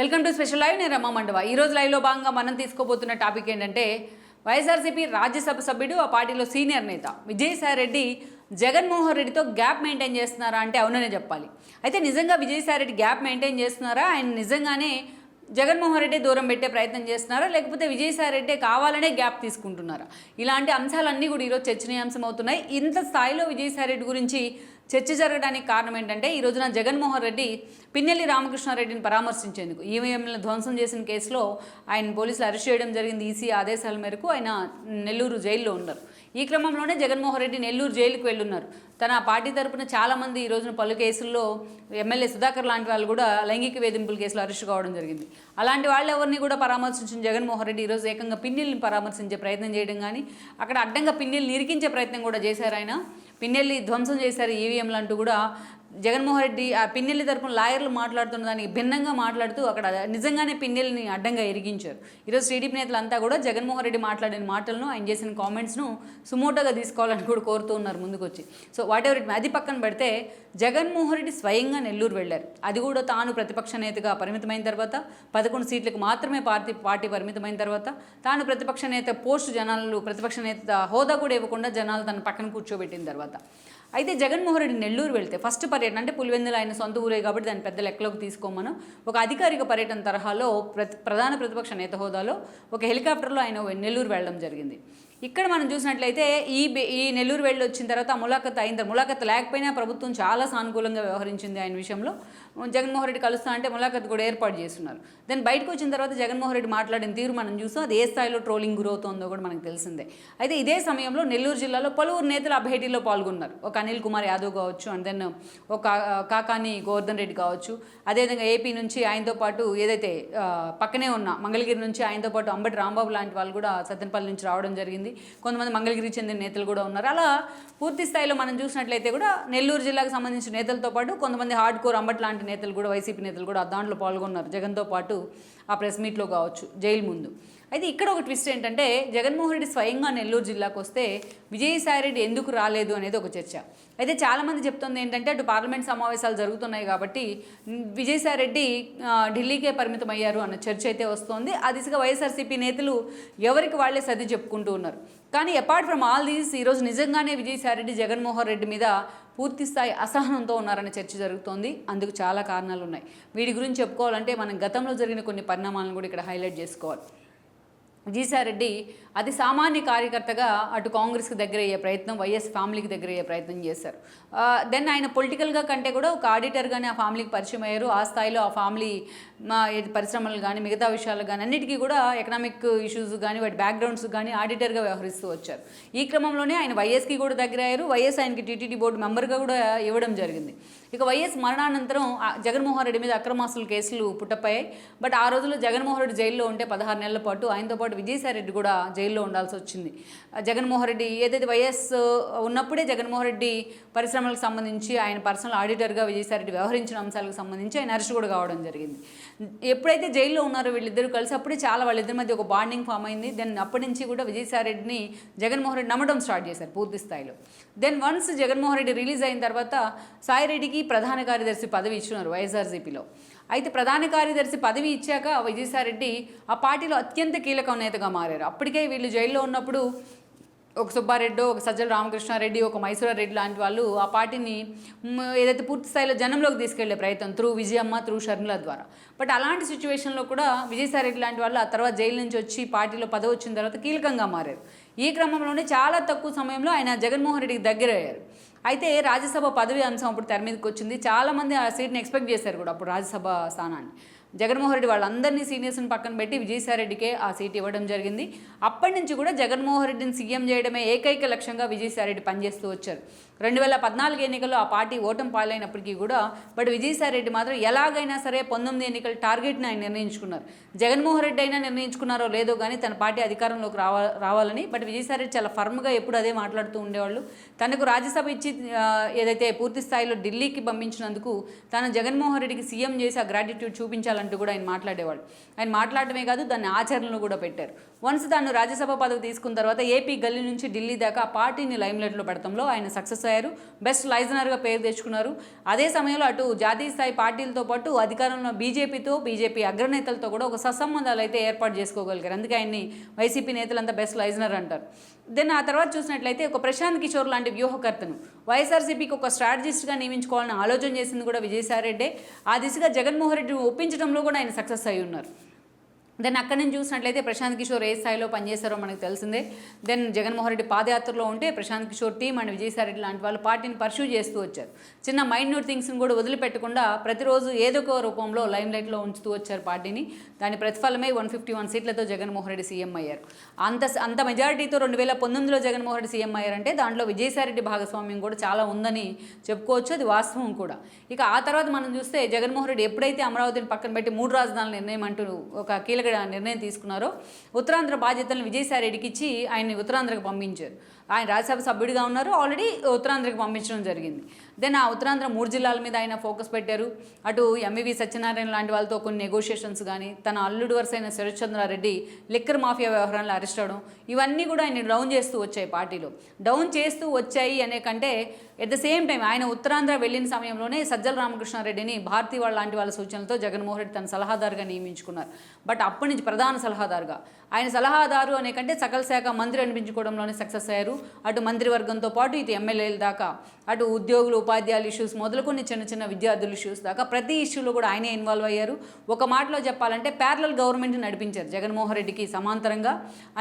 Welcome to special live. నేను రమా మండవ. ఈరోజు లైవ్లో భాగంగా మనం తీసుకోబోతున్న టాపిక్ ఏంటంటే వైఎస్ఆర్సీపీ రాజ్యసభ సభ్యుడు, ఆ పార్టీలో సీనియర్ నేత విజయసాయి రెడ్డి జగన్మోహన్ రెడ్డితో గ్యాప్ మెయింటైన్ చేస్తున్నారా అంటే అవుననే చెప్పాలి. అయితే నిజంగా విజయసాయి రెడ్డి గ్యాప్ మెయింటైన్ చేస్తున్నారా, ఆయన నిజంగానే జగన్మోహన్ రెడ్డి దూరం పెట్టే ప్రయత్నం చేస్తున్నారా, లేకపోతే విజయసాయి రెడ్డి కావాలనే గ్యాప్ తీసుకుంటున్నారా? ఇలాంటి అంశాలన్నీ కూడా ఈరోజు చర్చనీయాంశం అవుతున్నాయి. ఇంత స్థాయిలో విజయసాయి రెడ్డి గురించి చర్చ జరగడానికి కారణం ఏంటంటే ఈ రోజున జగన్మోహన్ రెడ్డి పిన్నెల్లి రామకృష్ణారెడ్డిని పరామర్శించేందుకు ఈవీఎంలను ధ్వంసం చేసిన కేసులో ఆయన పోలీసులు అరెస్ట్ చేయడం జరిగింది. ఈసీ ఆదేశాల మేరకు ఆయన నెల్లూరు జైల్లో ఉన్నారు. ఈ క్రమంలోనే జగన్మోహన్ రెడ్డి నెల్లూరు జైలుకు వెళ్ళున్నారు. తన పార్టీ తరపున చాలామంది ఈ రోజున పలు కేసుల్లో ఎమ్మెల్యే సుధాకర్ లాంటి వాళ్ళు కూడా లైంగిక వేధింపుల కేసులో అరెస్ట్ కావడం జరిగింది. అలాంటి వాళ్ళు ఎవరిని కూడా పరామర్శించిన జగన్మోహన్ రెడ్డి ఈరోజు ఏకంగా పిన్నెల్లిని పరామర్శించే ప్రయత్నం చేయడం కానీ, అక్కడ అడ్డంగా పిన్నెల్ని ఇరికించే ప్రయత్నం కూడా చేశారు. ఆయన పిన్నెల్లి ధ్వంసం చేశారు ఈవీఎంలు అంటూ కూడా జగన్మోహన్ రెడ్డి ఆ పిన్నెల్లి తరపున లాయర్లు మాట్లాడుతున్న దానికి భిన్నంగా మాట్లాడుతూ అక్కడ నిజంగానే పిన్నెల్ని అడ్డంగా ఇరిగించారు. ఈరోజు టీడీపీ నేతలంతా కూడా జగన్మోహన్ రెడ్డి మాట్లాడిన మాటలను, ఆయన చేసిన కామెంట్స్ను సుమోటోగా తీసుకోవాలని కూడా కోరుతూ ఉన్నారు ముందుకొచ్చి. సో వాట్ ఎవర్ ఇట్, అది పక్కన పెడితే జగన్మోహన్ రెడ్డి స్వయంగా నెల్లూరు వెళ్ళారు. అది కూడా తాను ప్రతిపక్ష నేతగా పరిమితమైన తర్వాత, 11 సీట్లకు మాత్రమే పార్టీ పరిమితమైన తర్వాత, తాను ప్రతిపక్ష నేత పోస్టు జనాలు ప్రతిపక్ష నేత హోదా కూడా ఇవ్వకుండా జనాలు తన పక్కన కూర్చోబెట్టిన తర్వాత, అయితే జగన్మోహన్ రెడ్డి నెల్లూరు వెళ్తే ఫస్ట్ పర్యటన అంటే పులివెందులు ఆయన సొంత ఊరే కాబట్టి దాన్ని పెద్ద లెక్కలోకి తీసుకోమను ఒక అధికారిక పర్యటన తరహాలో ప్రధాన ప్రతిపక్ష నేత హోదాలో ఒక హెలికాప్టర్లో ఆయన నెల్లూరు వెళ్ళడం జరిగింది. ఇక్కడ మనం చూసినట్లయితే ఈ నెల్లూరు వెళ్ళి వచ్చిన తర్వాత ములాఖత్ అయిన ములాఖత్ లేకపోయినా ప్రభుత్వం చాలా సానుకూలంగా వ్యవహరించింది ఆయన విషయంలో. జగన్మోహన్ రెడ్డి కలుస్తా అంటే ములాఖత్ కూడా ఏర్పాటు చేస్తున్నారు. దెన్ బయటకు వచ్చిన తర్వాత జగన్మోహన్ రెడ్డి మాట్లాడిన తీరు మనం చూసాం. అది ఏ స్థాయిలో ట్రోలింగ్ గురవుతుందో కూడా మనకు తెలిసిందే. అయితే ఇదే సమయంలో నెల్లూరు జిల్లాలో పలువురు నేతలు ఆ భేటీలో పాల్గొన్నారు. ఒక అనిల్ కుమార్ యాదవ్ కావచ్చు, అండ్ దెన్ ఒక కాకాని గోవర్ధన్ రెడ్డి కావచ్చు, అదేవిధంగా ఏపీ నుంచి ఆయనతో పాటు ఏదైతే పక్కనే ఉన్న మంగళగిరి నుంచి ఆయనతో పాటు అంబటి రాంబాబు లాంటి వాళ్ళు కూడా సత్తెనపల్లి నుంచి రావడం జరిగింది. కొంతమంది మంగళగిరికి చెందిన నేతలు కూడా ఉన్నారు. అలా పూర్తి స్థాయిలో మనం చూసినట్లయితే కూడా నెల్లూరు జిల్లాకు సంబంధించిన నేతలతో పాటు కొంతమంది హార్డ్ కోర్ అంబట్ లాంటి నేతలు కూడా, వైసీపీ నేతలు కూడా దాంట్లో పాల్గొన్నారు జగన్తో పాటు ఆ ప్రెస్ మీట్లో కావచ్చు, జైలు ముందు. అయితే ఇక్కడ ఒక ట్విస్ట్ ఏంటంటే జగన్మోహన్ రెడ్డి స్వయంగా నెల్లూరు జిల్లాకు వస్తే విజయసాయి రెడ్డి ఎందుకు రాలేదు అనేది ఒక చర్చ. అయితే చాలామంది చెప్తుంది ఏంటంటే అటు పార్లమెంట్ సమావేశాలు జరుగుతున్నాయి కాబట్టి విజయసాయి రెడ్డి ఢిల్లీకే పరిమితం అయ్యారు అన్న చర్చ అయితే వస్తోంది. ఆ దిశగా వైఎస్ఆర్సీపీ నేతలు ఎవరికి వాళ్ళే సర్ది చెప్పుకుంటూ ఉన్నారు. కానీ అపార్ట్ ఫ్రమ్ ఆల్ దీస్ ఈరోజు నిజంగానే విజయసాయి రెడ్డి జగన్మోహన్ రెడ్డి మీద పూర్తి స్థాయి అసహనంతో ఉన్నారనే చర్చ జరుగుతోంది. అందుకు చాలా కారణాలు ఉన్నాయి. వీటి గురించి చెప్పుకోవాలంటే మనం గతంలో జరిగిన కొన్ని పరిణామాలను కూడా ఇక్కడ హైలైట్ చేసుకోవాలి. విజయసాయి రెడ్డి అతి సామాన్య కార్యకర్తగా అటు కాంగ్రెస్కి దగ్గర అయ్యే ప్రయత్నం, వైఎస్ ఫ్యామిలీకి దగ్గర అయ్యే ప్రయత్నం చేశారు. దెన్ ఆయన పొలిటికల్గా కంటే కూడా ఒక ఆడిటర్గానే ఆ ఫ్యామిలీకి పరిచయం అయ్యారు. ఆ స్థాయిలో ఆ ఫ్యామిలీ పరిశ్రమలు కానీ మిగతా విషయాలు కానీ అన్నిటికీ కూడా ఎకనామిక్ ఇష్యూస్ కానీ వాటి బ్యాక్గ్రౌండ్స్ కానీ ఆడిటర్గా వ్యవహరిస్తూ వచ్చారు. ఈ క్రమంలోనే ఆయన వైఎస్కి కూడా దగ్గర అయ్యారు. వైఎస్ ఆయనకి టీటీడీ బోర్డు మెంబర్గా కూడా ఇవ్వడం జరిగింది. ఇక వైఎస్ మరణానంతరం జగన్మోహన్ రెడ్డి మీద అక్రమాస్తుల కేసులు పుట్టపోయాయి. బట్ ఆ రోజుల్లో జగన్మోహన్ రెడ్డి జైల్లో ఉంటే 16 నెలల పాటు ఆయనతో పాటు విజయసాయి రెడ్డి కూడా జైల్లో ఉండాల్సి వచ్చింది. జగన్మోహన్ రెడ్డి ఏదైతే వైఎస్ ఉన్నప్పుడే జగన్మోహన్ రెడ్డి పరిశ్రమలకు సంబంధించి ఆయన పర్సనల్ ఆడిటర్గా విజయసాయి రెడ్డి వ్యవహరించిన అంశాలకు సంబంధించి ఆయన అరెస్ట్ కూడా కావడం జరిగింది. ఎప్పుడైతే జైల్లో ఉన్నారో వీళ్ళిద్దరూ కలిసి అప్పుడే చాలా వాళ్ళిద్దరి మధ్య ఒక బాండింగ్ ఫామ్ అయింది. దెన్ అప్పటి నుంచి కూడా విజయసాయి రెడ్డిని జగన్మోహన్ రెడ్డి నమ్మడం స్టార్ట్ చేశారు పూర్తి స్థాయిలో. Then once Jaganmohan Reddy release అయిన తర్వాత సాయి రెడ్డికి ప్రధాన కార్యదర్శి పదవి ఇచ్చినారు వైఎస్ఆర్సీపీలో. అయితే ప్రధాన కార్యదర్శి పదవి ఇచ్చాక విజయసాయి రెడ్డి ఆ పార్టీలో అత్యంత కీలక నేతగా మారారు. అప్పటికే వీళ్ళు జైల్లో ఉన్నప్పుడు ఒక సుబ్బారెడ్డి, ఒక సజ్జల రామకృష్ణారెడ్డి, ఒక మైసూరారెడ్డి లాంటి వాళ్ళు ఆ పార్టీని ఏదైతే పూర్తి స్థాయిలో జనంలోకి తీసుకెళ్లే ప్రయత్నం త్రూ విజయమ్మ, త్రూ షర్మిల ద్వారా. బట్ అలాంటి సిచ్యువేషన్లో కూడా విజయసాయి రెడ్డి లాంటి వాళ్ళు ఆ తర్వాత జైలు నుంచి వచ్చి పార్టీలో పదవి వచ్చిన తర్వాత కీలకంగా మారారు. ఈ క్రమంలోనే చాలా తక్కువ సమయంలో ఆయన జగన్మోహన్ రెడ్డికి దగ్గర అయ్యారు. అయితే రాజ్యసభ పదవి అంశం అప్పుడు తెర మీదకి వచ్చింది. చాలామంది ఆ సీట్ని ఎక్స్పెక్ట్ చేశారు కూడా అప్పుడు రాజ్యసభ స్థానాన్ని. జగన్మోహన్ రెడ్డి వాళ్ళందరినీ సీనియర్స్ని పక్కన పెట్టి విజయసాయి రెడ్డికే ఆ సీట్ ఇవ్వడం జరిగింది. అప్పటి నుంచి కూడా జగన్మోహన్ రెడ్డిని సీఎం చేయడమే ఏకైక లక్ష్యంగా విజయసాయి రెడ్డి పనిచేస్తూ వచ్చారు. 2014 ఎన్నికల్లో ఆ పార్టీ ఓటమి పాలైనప్పటికీ కూడా బట్ విజయసాయి రెడ్డి మాత్రం ఎలాగైనా సరే 19 ఎన్నికల టార్గెట్ని ఆయన నిర్ణయించుకున్నారు. జగన్మోహన్ రెడ్డి అయినా నిర్ణయించుకున్నారో లేదో కానీ తన పార్టీ అధికారంలోకి రావాలని. బట్ విజయసాయి రెడ్డి చాలా ఫర్మ్గా ఎప్పుడు అదే మాట్లాడుతూ ఉండేవాళ్ళు. తనకు రాజ్యసభ ఇచ్చి ఏదైతే పూర్తి స్థాయిలో ఢిల్లీకి పంపించినందుకు తాను జగన్మోహన్ రెడ్డికి సీఎం చేసి ఆ గ్రాటిట్యూడ్ చూపించాలి సాధించాలంటూ కూడా ఆయన మాట్లాడేవాళ్ళు. ఆయన మాట్లాడటమే కాదు, దాన్ని ఆచరణలో కూడా పెట్టారు. వన్స్ తాను రాజ్యసభ పదవి తీసుకున్న తర్వాత ఏపీ గల్లీ నుంచి ఢిల్లీ దాకా ఆ పార్టీని లైమ్లైట్లో పెడతంలో ఆయన సక్సెస్ అయ్యారు. బెస్ట్ లైజనర్గా పేరు తెచ్చుకున్నారు. అదే సమయంలో అటు జాతీయ స్థాయి పార్టీలతో పాటు అధికారంలో బీజేపీ అగ్రనేతలతో కూడా ఒక సత్సంబంధాలు అయితే ఏర్పాటు చేసుకోగలిగారు. అందుకే ఆయన్ని వైసీపీ నేతలంతా బెస్ట్ లైజనర్ అంటారు. దెన్ ఆ తర్వాత చూసినట్లయితే ఒక ప్రశాంత్ కిషోర్ లాంటి వ్యూహకర్తను వైఎస్ఆర్సీపీకి ఒక స్ట్రాటజిస్ట్గా నియమించుకోవాలని ఆలోచన చేసింది కూడా విజయసాయిరెడ్డి. ఆ దిశగా జగన్మోహన్ రెడ్డిని ఒప్పించడంలో కూడా ఆయన సక్సెస్ అయి ఉన్నారు. దెన్ అక్కడి నుంచి చూసినట్లయితే ప్రశాంత్ కిషోర్ ఏ స్థాయిలో పనిచేశారో మనకు తెలిసిందే. దెన్ జగన్మోహన్ రెడ్డి పాదయాత్రలో ఉంటే ప్రశాంత్ కిషోర్ టీం అండ్ విజయసాయిరెడ్డి లాంటి వాళ్ళు పార్టీని పర్సూ చేస్తూ వచ్చారు. చిన్న మైన్యూట్ థింగ్స్ని కూడా వదిలిపెట్టకుండా ప్రతిరోజు ఏదో ఒక రూపంలో లైమ్లైట్లో ఉంచుతూ వచ్చారు పార్టీని. దాని ప్రతిఫలమే 151 సీట్లతో జగన్మోహన్ రెడ్డి సీఎం అయ్యారు. అంత మెజారిటీతో 2019లో జగన్మోహన్ రెడ్డి సీఎం అయ్యారంటే దాంట్లో విజయసాయిరెడ్డి భాగస్వామ్యం కూడా చాలా ఉందని చెప్పుకోవచ్చు. అది వాస్తవం కూడా. ఇక ఆ తర్వాత మనం చూస్తే జగన్మోహన్ రెడ్డి ఎప్పుడైతే అమరావతిని పక్కన పెట్టి 3 రాజధానుల నిర్ణయం అంటూ ఒక కీలక నిర్ణయం తీసుకున్నారో ఉత్తరాంధ్ర బాధ్యతలను విజయసాయిరెడ్డికి ఇచ్చి ఆయన్ని ఉత్తరాంధ్రకు పంపించారు. ఆయన రాజ్యసభ సభ్యుడిగా ఉన్నారు, ఆల్రెడీ ఉత్తరాంధ్రకు పంపించడం జరిగింది. దెన్ ఆ ఉత్తరాంధ్ర 3 జిల్లాల మీద ఆయన ఫోకస్ పెట్టారు. అటు ఎంవివి సత్యనారాయణ లాంటి వాళ్ళతో కొన్ని నెగోషియేషన్స్ కానీ, తన అల్లుడు వరుసైన శరత్ చంద్రారెడ్డి లిక్కర్ మాఫియా వ్యవహారంలో అరెస్ట్ అవడం, ఇవన్నీ కూడా ఆయన డౌన్ చేస్తూ వచ్చాయి. పార్టీలో డౌన్ చేస్తూ వచ్చాయి అనే కంటే ఎట్ ద సేమ్ టైం ఆయన ఉత్తరాంధ్ర వెళ్ళిన సమయంలోనే సజ్జల రామకృష్ణారెడ్డిని భారతీ వాళ్ళ లాంటి వాళ్ళ సూచనలతో జగన్మోహన్ రెడ్డి తన సలహాదారుగా నియమించుకున్నారు. బట్ అప్పటి నుంచి ప్రధాన సలహాదారుగా ఆయన సలహాదారు అనే కంటే సకల శాఖ మంత్రి అనిపించుకోవడంలోనే సక్సెస్ అయ్యారు. అటు మంత్రివర్గంతో పాటు ఇటు ఎమ్మెల్యేల దాకా, అటు ఉద్యోగులు ఉపాధ్యాయుల ఇష్యూస్ మొదలుకొని చిన్న విద్యార్థుల ఇష్యూస్ దాకా ప్రతి ఇష్యూలో కూడా ఆయనే ఇన్వాల్వ్ అయ్యారు. ఒక మాటలో చెప్పాలంటే ప్యారలల్ గవర్నమెంట్ని నడిపించారు. జగన్మోహన్ రెడ్డికి సమాంతరంగా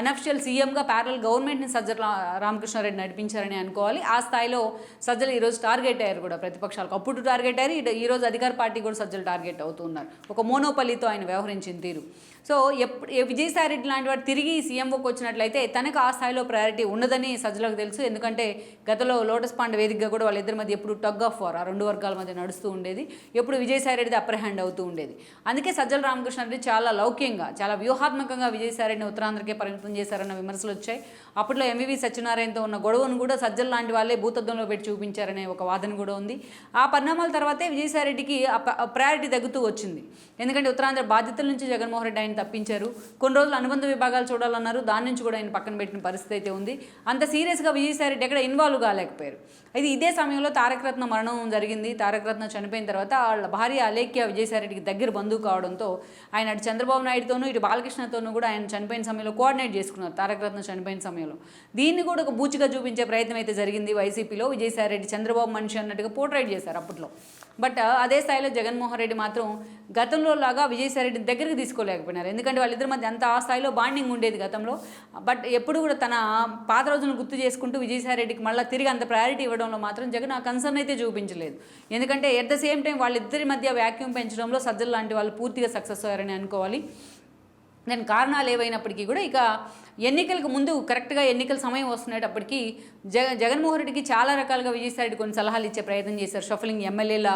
అనఫిషియల్ సీఎంగా ప్యారలల్ గవర్నమెంట్ని సజ్జల రామకృష్ణారెడ్డి నడిపించారని అనుకోవాలి. ఆ స్థాయిలో సజ్జలు ఈరోజు టార్గెట్ అయ్యారు కూడా ప్రతిపక్షాలకు. అప్పుడు టార్గెట్ అయ్యారు, ఈరోజు అధికార పార్టీ కూడా సజ్జలు టార్గెట్ అవుతున్నారు. ఒక మోనోపల్లితో ఆయన వ్యవహరించిన తీరు. సో విజయసాయిరెడ్డి లాంటి వాడు తిరిగి సీఎంఓకి వచ్చినట్లయితే తనకు ఆ స్థాయిలో ప్రయారిటీ ఉండదని సజ్జలకు తెలుసు. ఎందుకంటే గతంలో లోటస్ పాండ్ వేదికగా కూడా వాళ్ళిద్దరి మధ్య ఎప్పుడు టగ్ ఆఫ్ వార్, ఆ 2 వర్గాల మధ్య నడుస్తూ ఉండేది. ఎప్పుడు విజయసాయిరెడ్డిది అప్పర్ హ్యాండ్ అవుతూ ఉండేది. అందుకే సజ్జల రామకృష్ణారెడ్డి చాలా లౌక్యంగా, చాలా వ్యూహాత్మకంగా విజయసాయిరెడ్డిని ఉత్తరాంధ్రకే పరిమితం చేశారన్న విమర్శలు వచ్చాయి. అప్పట్లో ఎంవివి సత్యనారాయణతో ఉన్న గొడవను కూడా సజ్జల లాంటి వాళ్ళే భూతద్దంలో పెట్టి చూపించారనే ఒక వాదన కూడా ఉంది. ఆ పరిణామాల తర్వాతే విజయసాయిరెడ్డికి ప్రయారిటీ తగ్గుతూ వచ్చింది. ఎందుకంటే ఉత్తరాంధ్ర బాధ్యతల నుంచి జగన్మోహన్ రెడ్డి ఆయన తప్పించారు. కొన్ని రోజులు అనుబంధ విభాగాలు చూడాలన్నారు, దాని నుంచి కూడా ఆయన పక్కన పెట్టిన పరిస్థితి అయితే ఉంది. అంత సీరియస్గా విజయసాయిరెడ్డి ఎక్కడ ఇన్వాల్వ్ కాలేకపోయారు. అయితే ఇదే సమయంలో తారకరత్న మరణం జరిగింది. తారకరత్న చనిపోయిన తర్వాత వాళ్ళ భార్య అలేఖ్య విజయసాయిరెడ్డికి దగ్గర బంధువు కావడంతో ఆయన అటు చంద్రబాబు నాయుడుతోనూ ఇటు బాలకృష్ణతోనూ కూడా ఆయన చనిపోయిన సమయంలో కోఆర్డినేట్ చేసుకున్నారు. తారకరత్న చనిపోయిన సమయంలో దీన్ని కూడా ఒక బూచిగా చూపించే ప్రయత్నం అయితే జరిగింది. వైసీపీలో విజయసాయిరెడ్డి చంద్రబాబు మనిషి అన్నట్టుగా పోర్ట్రేట్ చేశారు అప్పట్లో. బట్ అదే స్థాయిలో జగన్మోహన్ రెడ్డి మాత్రం గతంలో లాగా విజయసాయిరెడ్డిని దగ్గరికి తీసుకోలేకపోయినారు. ఎందుకంటే వాళ్ళిద్దరి మధ్య అంత ఆ స్థాయిలో బాండింగ్ ఉండేది గతంలో. బట్ ఎప్పుడు కూడా తన పాత రోజులను గుర్తు చేసుకుంటూ విజయసాయిరెడ్డికి మళ్ళీ తిరిగి అంత ప్రయారిటీ ఇవ్వడంలో మాత్రం జగన్ ఆ కన్సర్న్ అయితే చూపించలేదు. ఎందుకంటే ఎట్ ద సేమ్ టైం వాళ్ళిద్దరి మధ్య వ్యాక్యూమ్ పెంచడంలో సజ్జల లాంటి వాళ్ళు పూర్తిగా సక్సెస్ అయ్యారని అనుకోవాలి. దాని కారణాలు ఏవైనప్పటికీ కూడా ఇక ఎన్నికలకు ముందు కరెక్ట్గా ఎన్నికల సమయం వస్తున్నప్పటికీ జగన్మోహన్ రెడ్డికి చాలా రకాలుగా విజయసాయిరెడ్డి కొన్ని సలహాలు ఇచ్చే ప్రయత్నం చేశారు. షఫలింగ్, ఎమ్మెల్యేల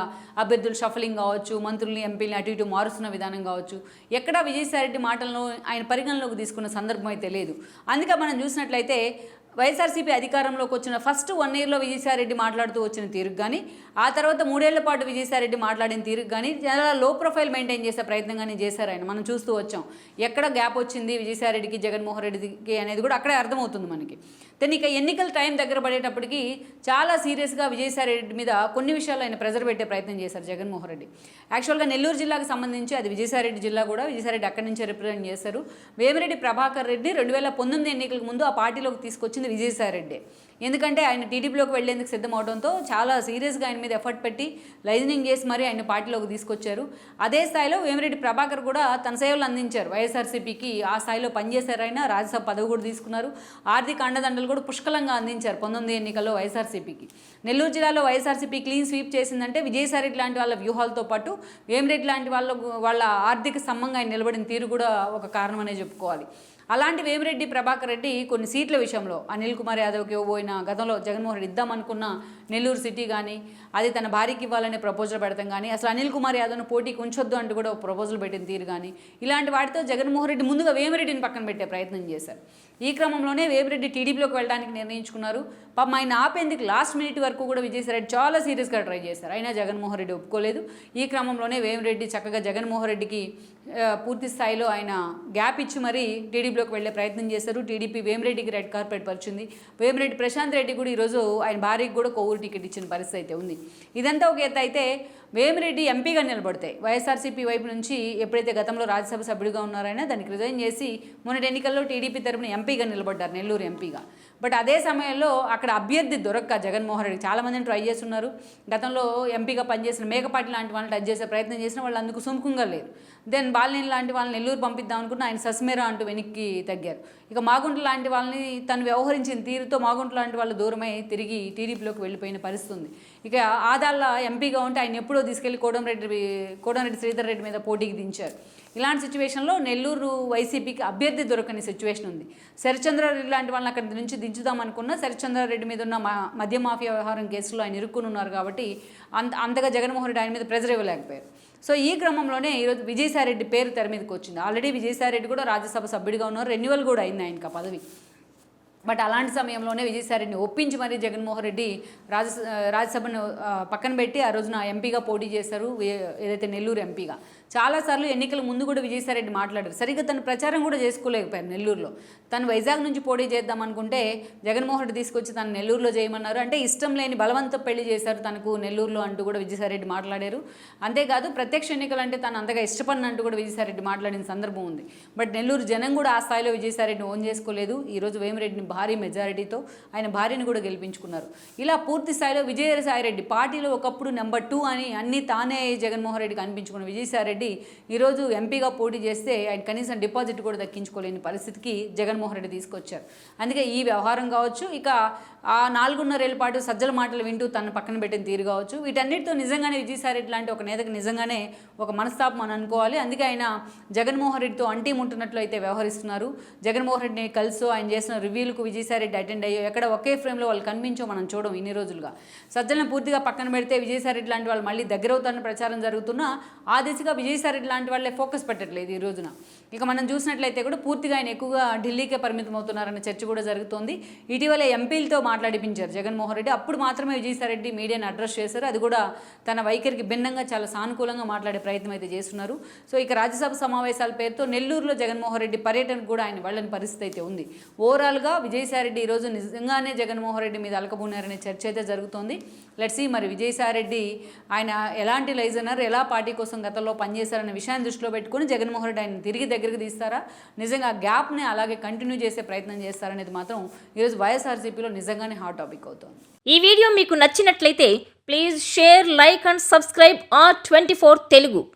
అభ్యర్థులు షఫలింగ్ కావచ్చు, మంత్రుల్ని ఎంపీలని అటు ఇటు మారుస్తున్న విధానం కావచ్చు, ఎక్కడా విజయసాయిరెడ్డి మాటలను ఆయన పరిగణలోకి తీసుకున్న సందర్భం అయితే లేదు. అందుకే మనం చూసినట్లయితే వైఎస్ఆర్సీపీ అధికారంలోకి వచ్చిన ఫస్ట్ 1 ఇయర్లో విజయసాయిరెడ్డి మాట్లాడుతూ వచ్చిన తీరుకు కానీ, ఆ తర్వాత 3 ఏళ్ల పాటు విజయసాయిరెడ్డి మాట్లాడిన తీరుకు కానీ చాలా లో ప్రొఫైల్ మెయింటైన్ చేసే ప్రయత్నం కానీ చేశారు ఆయన. మనం చూస్తూ వచ్చాం ఎక్కడ గ్యాప్ వచ్చింది విజయసాయిరెడ్డికి జగన్మోహన్ రెడ్డికి అనేది కూడా అక్కడే అర్థమవుతుంది మనకి. కానీ ఇక ఎన్నికల టైం దగ్గర పడేటప్పటికి చాలా సీరియస్గా విజయసాయిరెడ్డి మీద కొన్ని విషయాలు ఆయన ప్రెజర్ పెట్టే ప్రయత్నం చేశారు జగన్మోహన్ రెడ్డి. యాక్చువల్గా నెల్లూరు జిల్లాకు సంబంధించి అది విజయసాయిరెడ్డి జిల్లా కూడా, విజయసాయిరెడ్డి అక్కడి నుంచే రిప్రజెంట్ చేశారు. వేమిరెడ్డి ప్రభాకర్ రెడ్డి 2019 ఎన్నికలకు ముందు ఆ పార్టీలోకి తీసుకొచ్చింది విజయసాయిరెడ్డి. ఎందుకంటే ఆయన టీడీపీలోకి వెళ్లేందుకు సిద్ధం అవడంతో చాలా సీరియస్గా ఆయన మీద ఎఫర్ట్ పెట్టి లైజనింగ్ చేసి మరీ ఆయన పార్టీలోకి తీసుకొచ్చారు. అదే స్థాయిలో వేమిరెడ్డి ప్రభాకర్ కూడా తన సేవలు అందించారు వైఎస్ఆర్సీపీకి. ఆ స్థాయిలో పనిచేశారు ఆయన. రాజ్యసభ పదవి కూడా తీసుకున్నారు. ఆర్థిక అండదండలు కూడా పుష్కలంగా అందించారు 19 ఎన్నికల్లో వైఎస్ఆర్సీపీకి. నెల్లూరు జిల్లాలో వైఎస్ఆర్సీపీ క్లీన్ స్వీప్ చేసిందంటే విజయసాయిరెడ్డి లాంటి వాళ్ళ వ్యూహాలతో పాటు వేమిరెడ్డి లాంటి వాళ్ళ ఆర్థిక స్తంభంగా ఆయన నిలబడిన తీరు కూడా ఒక కారణమనే చెప్పుకోవాలి. అలాంటి వేమిరెడ్డి ప్రభాకర్ రెడ్డి కొన్ని సీట్ల విషయంలో అనిల్ కుమార్ యాదవ్కి ఇవ్వబోయిన గతంలో జగన్మోహన్ రెడ్డి ఇద్దామనుకున్న నెల్లూరు సిటీ కానీ, అది తన భార్యకి ఇవ్వాలనే ప్రపోజల్ పెడతాం కానీ అసలు అనిల్ కుమార్ యాదవ్ను పోటీకి ఉంచొద్దు అంటూ కూడా ప్రపోజల్ పెట్టిన తీరు కానీ ఇలాంటి వాటితో జగన్మోహన్ రెడ్డి ముందుగా వేమిరెడ్డిని పక్కన పెట్టే ప్రయత్నం చేశారు. ఈ క్రమంలోనే వేమిరెడ్డి టీడీపీలోకి వెళ్ళడానికి నిర్ణయించుకున్నారు. పాపం ఆయన ఆపేందుకు లాస్ట్ మినిట్ వరకు కూడా విజయసాయిరెడ్డి చాలా సీరియస్గా ట్రై చేశారు. అయినా జగన్మోహన్ రెడ్డి ఒప్పుకోలేదు. ఈ క్రమంలోనే వేమిరెడ్డి చక్కగా జగన్మోహన్ రెడ్డికి పూర్తి స్థాయిలో ఆయన గ్యాప్ ఇచ్చి మరీ టీడీపీలోకి వెళ్ళే ప్రయత్నం చేశారు. టీడీపీ వేమిరెడ్డికి రెడ్ కార్పెట్ పరిచింది. వేమిరెడ్డి ప్రశాంత్ రెడ్డి కూడా ఈరోజు ఆయన భార్యకి కూడా కొవ్వూరు టికెట్ ఇచ్చిన పరిస్థితి అయితే ఉంది. ఇదంతా ఒక ఎత్తు అయితే వేమిరెడ్డి ఎంపీగా నిలబడతాయి. వైఎస్ఆర్సీపీ వైపు నుంచి ఎప్పుడైతే గతంలో రాజ్యసభ సభ్యుడిగా ఉన్నారైనా దానికి రిజైన్ చేసి మొన్నటి ఎన్నికల్లో టీడీపీ తరపున ఎంపీగా నిలబడ్డారు, నెల్లూరు ఎంపీగా. బట్ అదే సమయంలో అక్కడ అభ్యర్థి దొరక్క జగన్మోహన్ రెడ్డి చాలామందిని ట్రై చేస్తున్నారు. గతంలో ఎంపీగా పనిచేసిన మేకపాటి లాంటి వాళ్ళని టచ్ చేసే ప్రయత్నం చేసిన వాళ్ళు అందుకు సుముఖంగా లేరు. దెన్ బాలినేని లాంటి వాళ్ళని నెల్లూరు పంపిద్దాం అనుకున్న ఆయన సస్మేరా అంటూ వెనక్కి తగ్గారు. ఇక మాగుంట లాంటి వాళ్ళని తను వ్యవహరించిన తీరుతో మాగుంట లాంటి వాళ్ళు దూరమై తిరిగి టీడీపీలోకి వెళ్ళిపోయిన పరిస్థితి ఉంది. ఇక ఆదాళ్ళ ఎంపీగా ఉంటే ఆయన ఎప్పుడో తీసుకెళ్లి కోడంరెడ్డి శ్రీధర్ రెడ్డి మీద పోటీకి దించారు. ఇలాంటి సిచ్యువేషన్లో నెల్లూరు వైసీపీకి అభ్యర్థి దొరకని సిచ్యువేషన్ ఉంది. శరచంద్రారెడ్డి లాంటి వాళ్ళని అక్కడి నుంచి దించుదాం అనుకున్న శరచంద్రారెడ్డి మీద ఉన్న మద్య మాఫియా వ్యవహారం కేసులో ఆయన ఇరుక్కుని ఉన్నారు కాబట్టి అంతగా జగన్మోహన్ రెడ్డి ఆయన మీద ప్రెజర్ ఇవ్వలేకపోయారు. సో ఈ క్రమంలోనే ఈరోజు విజయసాయిరెడ్డి పేరు తెర మీదకి వచ్చింది. ఆల్రెడీ విజయసాయిరెడ్డి కూడా రాజ్యసభ సభ్యుడిగా ఉన్నారు, రెన్యువల్ కూడా అయింది ఆయనకి ఆ పదవి. బట్ అలాంటి సమయంలోనే విజయసాయిరెడ్డిని ఒప్పించి మరీ జగన్మోహన్ రెడ్డి రాజ్యసభను పక్కన పెట్టి ఆ రోజున ఎంపీగా పోటీ చేశారు, ఏదైతే నెల్లూరు ఎంపీగా. చాలాసార్లు ఎన్నికల ముందు కూడా విజయసాయిరెడ్డి మాట్లాడారు. సరిగ్గా తను ప్రచారం కూడా చేసుకోలేకపోయారు నెల్లూరులో. తను వైజాగ్ నుంచి పోటీ చేద్దాం అనుకుంటే జగన్మోహన్ రెడ్డి తీసుకొచ్చి తను నెల్లూరులో చేయమన్నారు. అంటే ఇష్టం లేని బలవంత పెళ్లి చేశారు తనకు నెల్లూరులో అంటూ కూడా విజయసాయిరెడ్డి మాట్లాడారు. అంతేకాదు ప్రత్యక్ష ఎన్నికలు అంటే తను అంతగా ఇష్టపడినంటూ కూడా విజయసాయిరెడ్డి మాట్లాడిన సందర్భం ఉంది. బట్ నెల్లూరు జనం కూడా ఆ స్థాయిలో విజయసాయిరెడ్డిని ఓన్ చేసుకోలేదు. ఈరోజు వేమిరెడ్డిని భారీ మెజారిటీతో ఆయన భార్యను కూడా గెలిపించుకున్నారు. ఇలా పూర్తి స్థాయిలో విజయసాయిరెడ్డి పార్టీలో ఒకప్పుడు నెంబర్ 2 అని అన్నీ తానే జగన్మోహన్ రెడ్డికి అనిపించుకున్న విజయసాయిరెడ్డి ఈరోజు ఎంపీగా పోటీ చేస్తే ఆయన కనీసం డిపాజిట్ కూడా దక్కించుకోలేని పరిస్థితికి జగన్మోహన్ రెడ్డి తీసుకొచ్చారు. అందుకే ఈ వ్యవహారం కావచ్చు, ఇక ఆ 4.5 ఏళ్ల పాటు సజ్జల మాటలు వింటూ తను పక్కన పెట్టిన తీరు కావచ్చు, వీటన్నిటితో నిజంగానే విజయసాయిరెడ్డి లాంటి ఒక నేతకు నిజంగానే ఒక మనస్తాపం అని అనుకోవాలి. అందుకే ఆయన జగన్మోహన్ రెడ్డితో అంటీ ఉంటున్నట్లు అయితే వ్యవహరిస్తున్నారు. జగన్మోహన్ రెడ్డిని కలిసి ఆయన చేసిన రివ్యూలకు విజయసాయిరెడ్డి అటెండ్ అయ్యో ఎక్కడ ఒకే ఫ్రేమ్లో వాళ్ళు కనిపించో మనం చూడం ఇన్ని రోజులుగా. సజ్జలను పూర్తిగా పక్కన పెడితే విజయసాయిరెడ్డి లాంటి వాళ్ళు మళ్ళీ దగ్గర అవుతారని ప్రచారం జరుగుతున్నా ఆ దిశగా విజయసాయిరెడ్డి లాంటి వాళ్ళే ఫోకస్ పెట్టట్లేదు ఈ రోజున. ఇక మనం చూసినట్లయితే కూడా పూర్తిగా ఆయన ఎక్కువగా ఢిల్లీకే పరిమితం అవుతున్నారన్న చర్చ కూడా జరుగుతోంది. ఇటీవలే ఎంపీలతో మాట్లాడిపించారు జగన్మోహన్ రెడ్డి. అప్పుడు మాత్రమే విజయసాయిరెడ్డి మీడియాని అడ్రస్ చేశారు. అది కూడా తన వైఖరికి భిన్నంగా చాలా సానుకూలంగా మాట్లాడే ప్రయత్నం అయితే చేస్తున్నారు. సో ఇక రాజ్యసభ సమావేశాల పేరుతో నెల్లూరులో జగన్మోహన్ రెడ్డి పర్యటనకు కూడా ఆయన వెళ్ళని పరిస్థితి అయితే ఉంది. ఓవరాల్గా విజయసాయిరెడ్డి ఈరోజు నిజంగానే జగన్మోహన్ రెడ్డి మీద అలకబూనారనే చర్చ అయితే జరుగుతోంది. లెట్స్ సీ మరి విజయసాయిరెడ్డి ఆయన ఎలాంటి లైజనర్, ఎలా పార్టీ కోసం గతంలో పనిచేశారనే విషయాన్ని దృష్టిలో పెట్టుకుని జగన్మోహన్ రెడ్డి ఆయన తిరిగి దగ్గరికి తీస్తారా, నిజంగా ఆ గ్యాప్ని అలాగే కంటిన్యూ చేసే ప్రయత్నం చేస్తారనేది మాత్రం ఈరోజు వైఎస్ఆర్సీపీలో నిజంగానే హాట్ టాపిక్ అవుతుంది. ఈ వీడియో మీకు నచ్చినట్లయితే please share, like and subscribe R24 Telugu.